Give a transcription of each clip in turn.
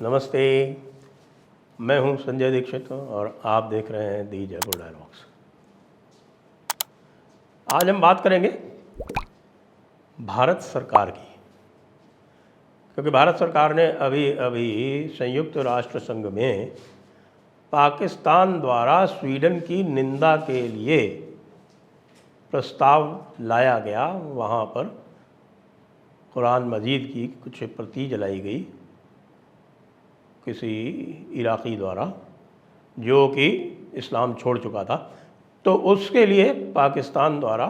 नमस्ते, मैं हूं संजय दीक्षित और आप देख रहे हैं दी जयपुर डायलॉग्स। आज हम बात करेंगे भारत सरकार की, क्योंकि भारत सरकार ने अभी संयुक्त राष्ट्र संघ में पाकिस्तान द्वारा स्वीडन की निंदा के लिए प्रस्ताव लाया गया। वहाँ पर कुरान मजीद की कुछ प्रति जलाई गई किसी इराक़ी द्वारा जो कि इस्लाम छोड़ चुका था, तो उसके लिए पाकिस्तान द्वारा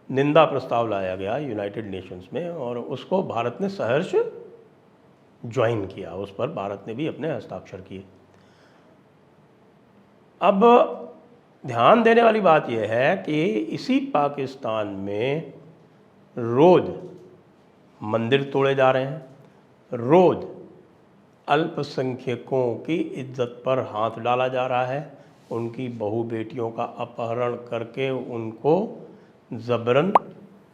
निंदा प्रस्ताव लाया गया यूनाइटेड नेशंस में और उसको भारत ने सहर्ष ज्वाइन किया। उस पर भारत ने भी अपने हस्ताक्षर किए। अब ध्यान देने वाली बात यह है कि इसी पाकिस्तान में रोज़ मंदिर तोड़े जा रहे हैं, रोज़ अल्पसंख्यकों की इज्जत पर हाथ डाला जा रहा है, उनकी बहू बेटियों का अपहरण करके उनको ज़बरन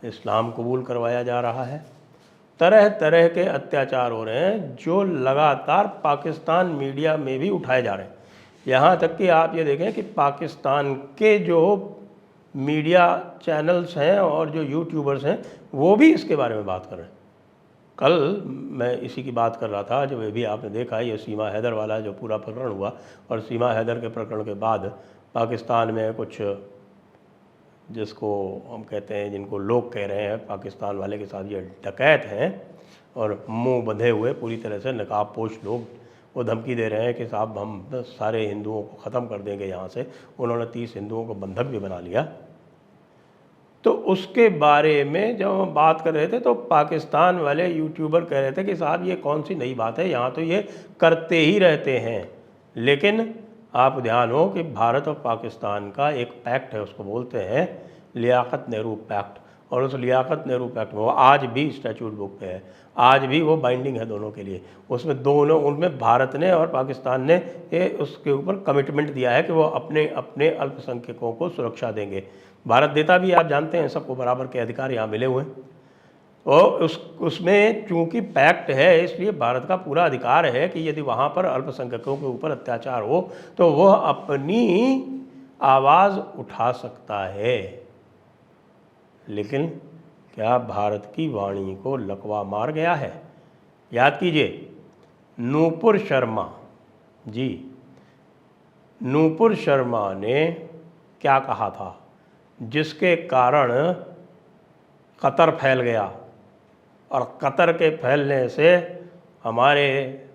इस्लाम कबूल करवाया जा रहा है। तरह तरह के अत्याचार हो रहे हैं जो लगातार पाकिस्तान मीडिया में भी उठाए जा रहे हैं। यहाँ तक कि आप ये देखें कि पाकिस्तान के जो मीडिया चैनल्स हैं और जो यूट्यूबर्स हैं वो भी इसके बारे में बात कर रहे हैं। कल मैं इसी की बात कर रहा था, जब ये भी आपने देखा ये सीमा हैदर वाला जो पूरा प्रकरण हुआ, और सीमा हैदर के प्रकरण के बाद पाकिस्तान में कुछ जिसको हम कहते हैं, जिनको लोग कह रहे हैं पाकिस्तान वाले के साथ ये डकैत हैं और मुंह बंधे हुए पूरी तरह से नकाब पोश लोग, वो धमकी दे रहे हैं कि साहब हम सारे हिंदुओं को ख़त्म कर देंगे यहाँ से। उन्होंने 30 हिंदुओं को बंधक भी बना लिया। तो उसके बारे में जब हम बात कर रहे थे तो पाकिस्तान वाले यूट्यूबर कह रहे थे कि साहब ये कौन सी नई बात है, यहाँ तो ये करते ही रहते हैं। लेकिन आप ध्यान हो कि भारत और पाकिस्तान का एक पैक्ट है, उसको बोलते हैं लियाकत नेहरू पैक्ट, और उस लियाकत नेहरू पैक्ट में वो आज भी स्टैट्यूट बुक पे है, आज भी वो बाइंडिंग है दोनों के लिए। उसमें दोनों, उनमें भारत ने और पाकिस्तान ने ये उसके ऊपर कमिटमेंट दिया है कि वो अपने अपने अल्पसंख्यकों को सुरक्षा देंगे। भारत देता भी, आप जानते हैं, सबको बराबर के अधिकार यहाँ मिले हुए हैं। और उसमें चूंकि पैक्ट है इसलिए भारत का पूरा अधिकार है कि यदि वहाँ पर अल्पसंख्यकों के ऊपर अत्याचार हो तो वह अपनी आवाज़ उठा सकता है। लेकिन क्या भारत की वाणी को लकवा मार गया है? याद कीजिए, नूपुर शर्मा जी, नूपुर शर्मा ने क्या कहा था, जिसके कारण कतर फैल गया, और कतर के फैलने से हमारे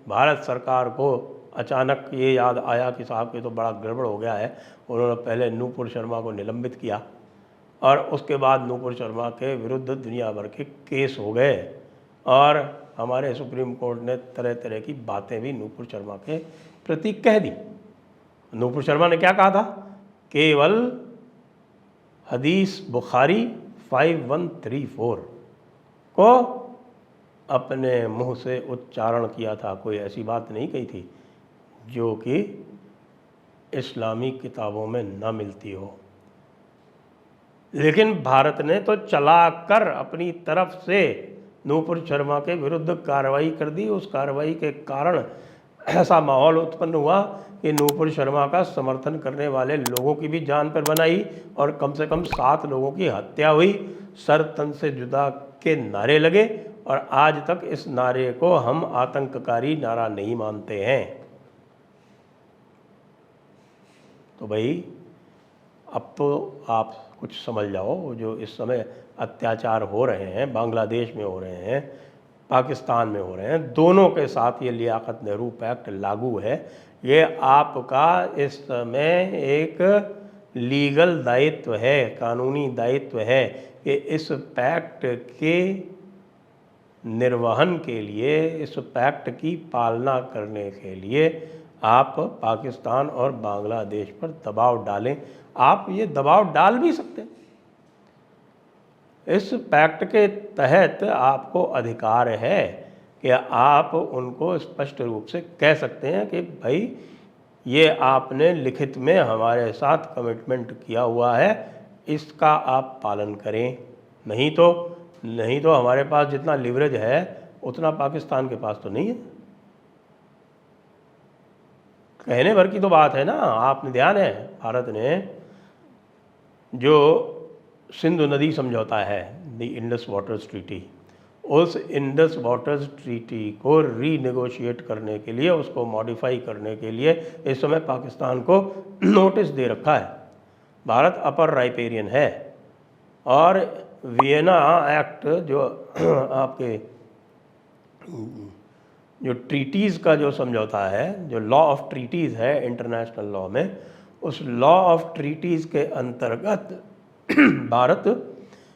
भारत सरकार को अचानक ये याद आया कि साहब ये तो बड़ा गड़बड़ हो गया है। उन्होंने पहले नूपुर शर्मा को निलंबित किया और उसके बाद नूपुर शर्मा के विरुद्ध दुनिया भर के केस हो गए और हमारे सुप्रीम कोर्ट ने तरह तरह की बातें भी नूपुर शर्मा के प्रति कह दी। नूपुर शर्मा ने क्या कहा था? केवल हदीस बुखारी 5134 को अपने मुंह से उच्चारण किया था, कोई ऐसी बात नहीं कही थी जो कि इस्लामी किताबों में न मिलती हो। लेकिन भारत ने तो चलाकर अपनी तरफ से नूपुर शर्मा के विरुद्ध कार्रवाई कर दी। उस कार्रवाई के कारण ऐसा माहौल उत्पन्न हुआ कि नूपुर शर्मा का समर्थन करने वाले लोगों की भी जान पर बनाई और कम से कम 7 लोगों की हत्या हुई। सर तन से जुदा के नारे लगे और आज तक इस नारे को हम आतंककारी नारा नहीं मानते हैं। तो भाई अब तो आप कुछ समझ जाओ, जो इस समय अत्याचार हो रहे हैं, बांग्लादेश में हो रहे हैं, पाकिस्तान में हो रहे हैं, दोनों के साथ ये लियाकत नेहरू पैक्ट लागू है। ये आपका इस समय एक लीगल दायित्व है, कानूनी दायित्व है कि इस पैक्ट के निर्वहन के लिए, इस पैक्ट की पालना करने के लिए आप पाकिस्तान और बांग्लादेश पर दबाव डालें। आप ये दबाव डाल भी सकते हैं। इस पैक्ट के तहत आपको अधिकार है कि आप उनको स्पष्ट रूप से कह सकते हैं कि भाई ये आपने लिखित में हमारे साथ कमिटमेंट किया हुआ है, इसका आप पालन करें। नहीं तो हमारे पास जितना लिवरेज है उतना पाकिस्तान के पास तो नहीं है। कहने भर की तो बात है ना। आपने ध्यान है, भारत ने जो सिंधु नदी समझौता है, द इंडस वाटर्स ट्रीटी, उस इंडस वाटर्स ट्रीटी को रीनेगोशिएट करने के लिए, उसको मॉडिफाई करने के लिए इस समय पाकिस्तान को नोटिस दे रखा है। भारत अपर राइपेरियन है और वियना एक्ट जो आपके जो ट्रीटीज़ का जो समझौता है, जो लॉ ऑफ ट्रीटीज़ है इंटरनेशनल लॉ में, उस लॉ ऑफ ट्रीटीज़ के अंतर्गत भारत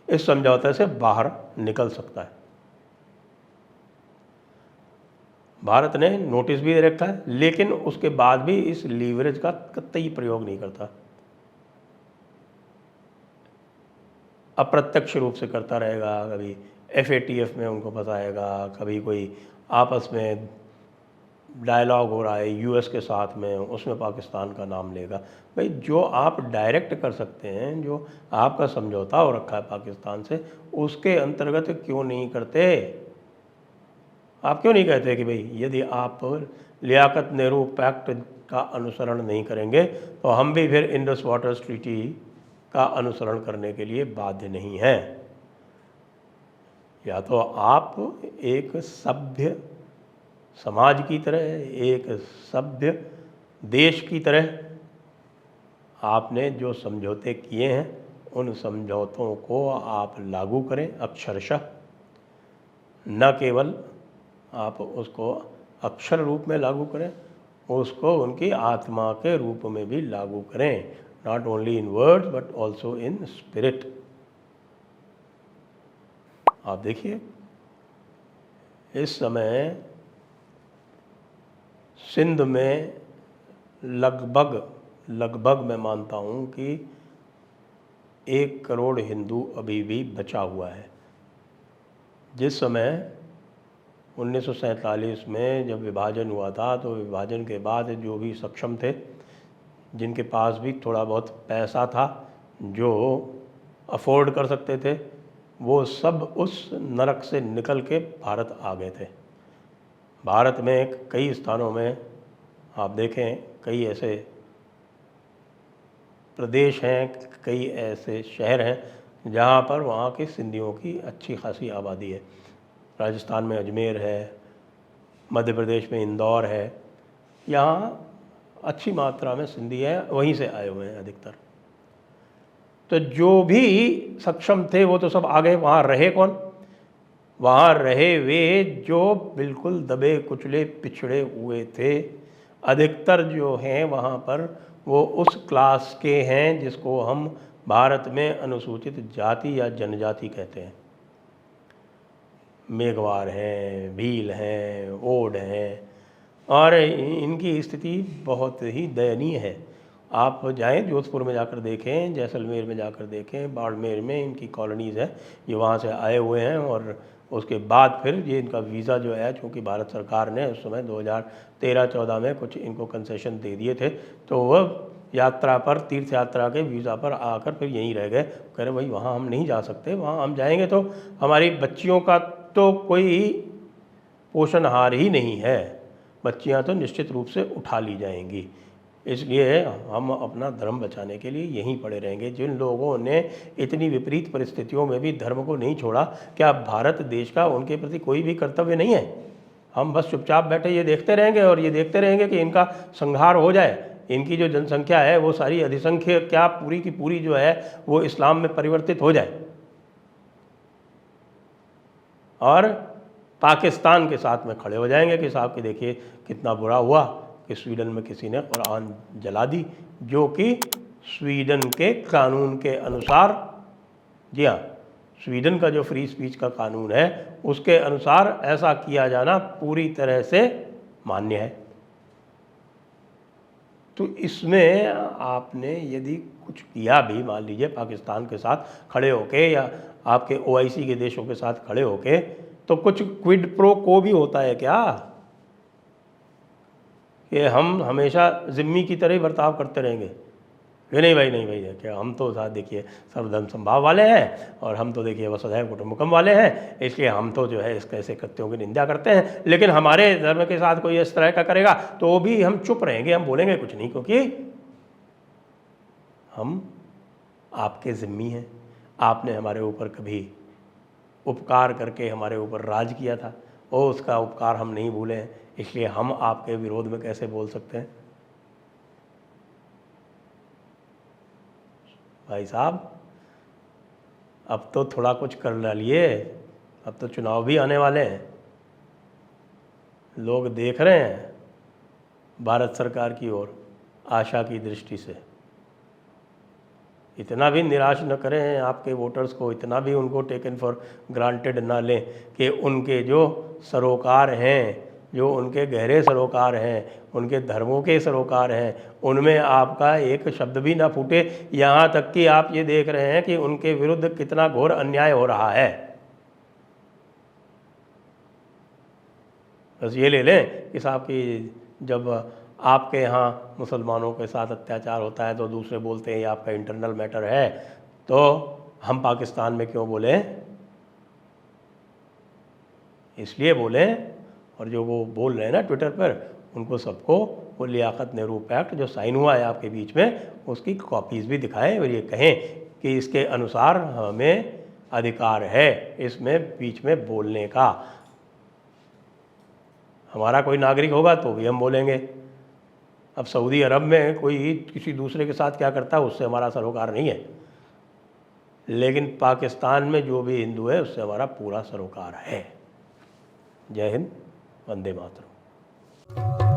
इस समझौते से बाहर निकल सकता है। भारत ने नोटिस भी दे रखा है, लेकिन उसके बाद भी इस लीवरेज का कतई प्रयोग नहीं करता, अप्रत्यक्ष रूप से करता रहेगा। कभी FATF में उनको फंसाएगा, कभी कोई आपस में डायलॉग हो रहा है US के साथ में, उसमें पाकिस्तान का नाम लेगा। भाई जो आप डायरेक्ट कर सकते हैं, जो आपका समझौता हो रखा है पाकिस्तान से, उसके अंतर्गत क्यों नहीं करते? आप क्यों नहीं कहते कि भाई यदि आप लियाकत नेहरू पैक्ट का अनुसरण नहीं करेंगे तो हम भी फिर इंडस वाटर्स ट्रीटी का अनुसरण करने के लिए बाध्य नहीं हैं। या तो आप एक सभ्य समाज की तरह, एक सभ्य देश की तरह आपने जो समझौते किए हैं उन समझौतों को आप लागू करें अक्षरशः, न केवल आप उसको अक्षर रूप में लागू करें, उसको उनकी आत्मा के रूप में भी लागू करें, not only in words but also in spirit. आप देखिए इस समय सिंध में लगभग मैं मानता हूँ कि 1 करोड़ हिंदू अभी भी बचा हुआ है। जिस समय 1947 में जब विभाजन हुआ था, तो विभाजन के बाद जो भी सक्षम थे, जिनके पास भी थोड़ा बहुत पैसा था, जो अफोर्ड कर सकते थे, वो सब उस नरक से निकल के भारत आ गए थे। भारत में कई स्थानों में आप देखें, कई ऐसे प्रदेश हैं, कई ऐसे शहर हैं जहाँ पर वहाँ के सिंधियों की अच्छी खासी आबादी है। राजस्थान में अजमेर है, मध्य प्रदेश में इंदौर है, यहाँ अच्छी मात्रा में सिंधी है, वहीं से आए हुए हैं अधिकतर। तो जो भी सक्षम थे वो तो सब आ गए। वहाँ रहे कौन? वहाँ रहे वे जो बिल्कुल दबे कुचले पिछड़े हुए थे। अधिकतर जो हैं वहाँ पर वो उस क्लास के हैं जिसको हम भारत में अनुसूचित जाति या जनजाति कहते हैं। मेघवार हैं, भील हैं, ओड हैं, और इनकी स्थिति बहुत ही दयनीय है। आप जाएं जोधपुर में जाकर देखें, जैसलमेर में जाकर देखें, बाड़मेर में इनकी कॉलोनीज़ हैं, ये वहाँ से आए हुए हैं। और उसके बाद फिर ये इनका वीज़ा जो है, चूँकि भारत सरकार ने उस समय 2013-14 में कुछ इनको कंसेशन दे दिए थे, तो वह यात्रा पर, तीर्थ यात्रा के वीज़ा पर आकर फिर यहीं रह गए। कह रहे भाई वहाँ हम नहीं जा सकते, वहाँ हम जाएंगे तो हमारी बच्चियों का तो कोई पोषणहार ही नहीं है, बच्चियाँ तो निश्चित रूप से उठा ली जाएंगी, इसलिए हम अपना धर्म बचाने के लिए यहीं पड़े रहेंगे। जिन लोगों ने इतनी विपरीत परिस्थितियों में भी धर्म को नहीं छोड़ा, क्या भारत देश का उनके प्रति कोई भी कर्तव्य नहीं है? हम बस चुपचाप बैठे ये देखते रहेंगे और ये देखते रहेंगे कि इनका संहार हो जाए, इनकी जो जनसंख्या है वो सारी अधिसंख्या क्या पूरी की पूरी जो है वो इस्लाम में परिवर्तित हो जाए, और पाकिस्तान के साथ में खड़े हो जाएंगे कि साहब कि देखिए कितना बुरा हुआ कि स्वीडन में किसी ने कुरान जला दी, जो कि स्वीडन के कानून के अनुसार, जी हाँ, स्वीडन का जो फ्री स्पीच का कानून है उसके अनुसार ऐसा किया जाना पूरी तरह से मान्य है। तो इसमें आपने यदि कुछ किया भी, मान लीजिए पाकिस्तान के साथ खड़े होके या आपके OIC के देशों के साथ खड़े होके, तो कुछ क्विड प्रो को भी होता है क्या कि हम हमेशा जिम्मी की तरह ही बर्ताव करते रहेंगे? ये नहीं भाई, नहीं भाई, देखिए हम तो साथ देखिए सर्वधर्म संभाव वाले हैं और हम तो देखिए वसुधैव कुटुंबकम वाले हैं, इसलिए हम तो जो है इस ऐसे कृत्यों की निंदा करते हैं। लेकिन हमारे धर्म के साथ कोई इस तरह का करेगा तो भी हम चुप रहेंगे, हम बोलेंगे कुछ नहीं, क्योंकि हम आपके ज़िम्मी हैं। आपने हमारे ऊपर कभी उपकार करके हमारे ऊपर राज किया था और उसका उपकार हम नहीं भूले हैं, इसलिए हम आपके विरोध में कैसे बोल सकते हैं। भाई साहब, अब तो थोड़ा कुछ कर डालिए, अब तो चुनाव भी आने वाले हैं, लोग देख रहे हैं भारत सरकार की ओर आशा की दृष्टि से। इतना भी निराश न करें आपके वोटर्स को, इतना भी उनको टेकन फॉर ग्रांटेड ना लें कि उनके जो सरोकार हैं, जो उनके गहरे सरोकार हैं, उनके धर्मों के सरोकार हैं, उनमें आपका एक शब्द भी ना फूटे। यहाँ तक कि आप ये देख रहे हैं कि उनके विरुद्ध कितना घोर अन्याय हो रहा है। बस ये ले लें कि साहब कि जब आपके यहाँ मुसलमानों के साथ अत्याचार होता है तो दूसरे बोलते हैं ये आपका इंटरनल मैटर है, तो हम पाकिस्तान में क्यों बोलें? इसलिए बोलें। और जो वो बोल रहे हैं ना ट्विटर पर, उनको सबको वो लियाकत नेहरू पैक्ट जो साइन हुआ है आपके बीच में, उसकी कॉपीज़ भी दिखाएं और ये कहें कि इसके अनुसार हमें अधिकार है इसमें बीच में बोलने का। हमारा कोई नागरिक होगा तो भी हम बोलेंगे। अब सऊदी अरब में कोई किसी दूसरे के साथ क्या करता है उससे हमारा सरोकार नहीं है, लेकिन पाकिस्तान में जो भी हिंदू है उससे हमारा पूरा सरोकार है। जय हिंद, वंदे मातरम।